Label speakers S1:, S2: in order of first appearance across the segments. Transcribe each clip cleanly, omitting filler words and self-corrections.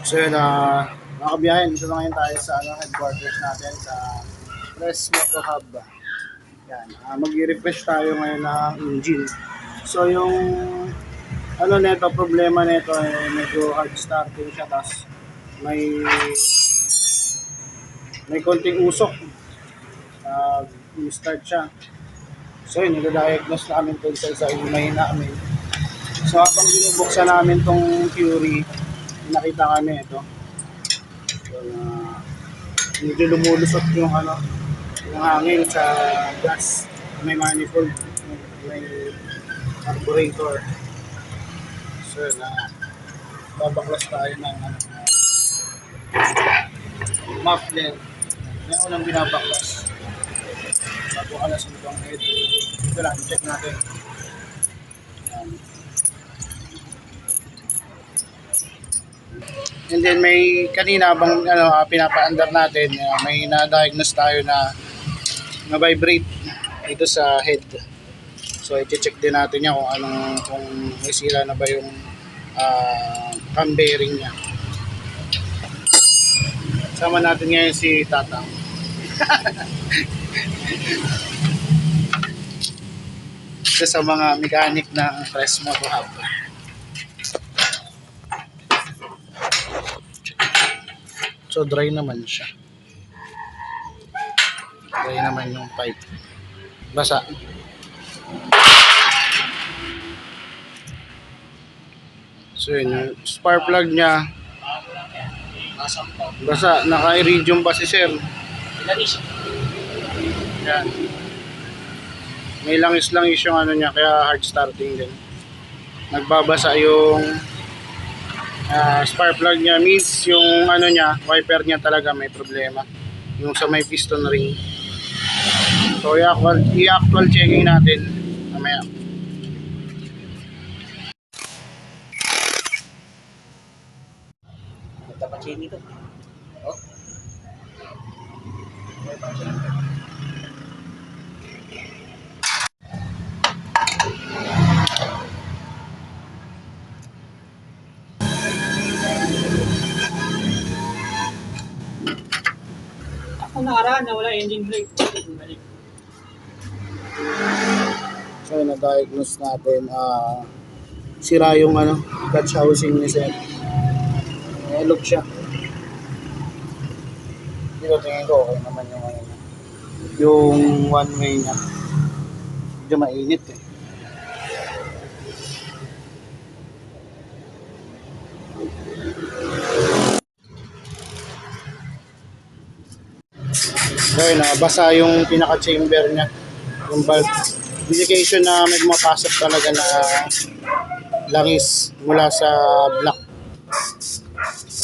S1: So yun, mga kabiyahin, dito na ngayon tayo sa headquarters natin sa Press Moto Hub. Yan, mag-refresh tayo ngayon ng engine. So yung problema nito ay medyo hard starting siya, tapos may konting usok. Start siya. So yun, niladiagnose namin ito sa imay namin. So habang binubuksan namin tong Fury, nakita kami ito. So, medyo lumulusot yung hangin sa gas, may manifold, may carburetor. So babaklas tayo ng muffler. Yan unang binabaklas bago kalasin itong head. Ito lang, check natin. And then may kanina bang pinapa-under natin, may na-diagnose tayo na vibrate dito sa head. So i-check din natin niya kung may sira na ba yung cam bearing niya. Sama natin ngayon si Tatang. Isa sa mga mechanic ng Press Moto Hub. So dry naman siya. Dry naman yung pipe. Basa. So yun, yung spark plug niya basa. Naka-iridium pa si sir. Yan. May langis-langis yung niya, kaya hard starting din. Nagbabasa yung spark plug niya, means yung niya, wiper niya talaga may problema. Yung sa may piston ring. So i-actual checking natin mamaya.
S2: Tapasin ito. Oh. Ako nakaraan na wala engine brake.
S1: So na-diagnose natin sira yung clutch housing ni sir. Look siya. Dito tingin ko okay naman yung one way niya. Medyo mainit eh. Okay, basa yung pinaka-chamber niya. Yung valve. Indication na may mapasok talaga na langis mula sa block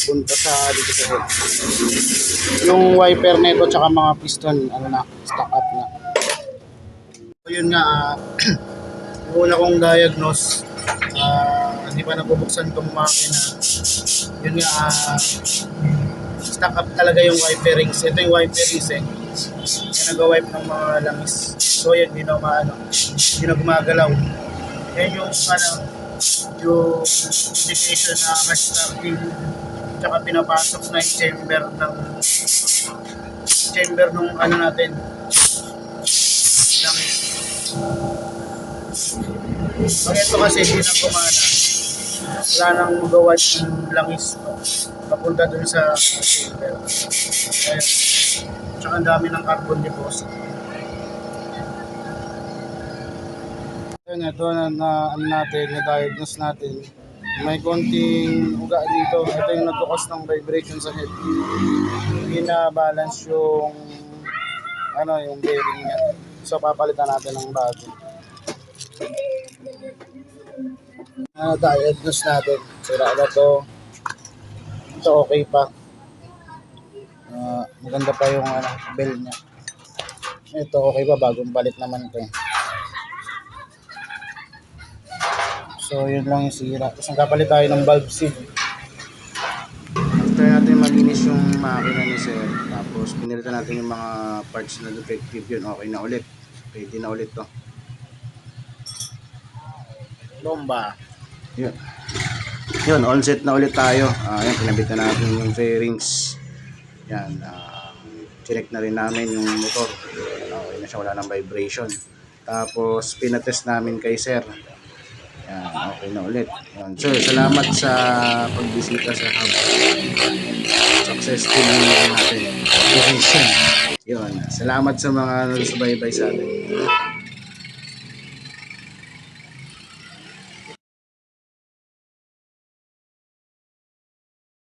S1: punta sa dito sa head. Yung wiper nito tsaka mga piston stock up na. So yun nga, yung una kong diagnose, hindi pa nabubuksan tong makina. Yun nga, stock up talaga yung wiper rings. Ito yung wiper rings eh. Kaya nag-wipe ng mga langis. So yun, hindi na gumagalaw. Yan yung yung indication na starting tsaka pinapasok na yung chamber nung natin langis. Pag ito kasi hindi na gumana, wala nang magawa yung langis papunta dun sa chamber. Kaya tsaka ang dami ng carbon deposit. Ito na-diagnose natin. May konting uga dito. Ito yung nagkukos ng vibration sa head. Hindi na balance yung yung bearing niya. So papalitan natin ng bago. Diagnose natin. Sira na to. Ito okay pa. Maganda pa yung bell niya. Ito okay pa, bagong palit naman ito. So yun lang yung sira. Tapos nagkapalit tayo ng valve seal. After natin malinis yung makina ni sir, tapos pinilitan natin yung mga parts na defective, yun okay na ulit. Pwede na ulit to. Bomba. Yun. Yun, all set na ulit tayo. Yan, pinabit na natin yung fairings. Yan, check na rin namin yung motor. Okay na siya, wala nang vibration. Tapos, pinatest namin kay sir. Yan, okay na ulit. Yan. Sir, salamat sa pagbisita sa hub. Successful na natin. Operation. Yun, salamat sa mga nagsubaybay sa atin.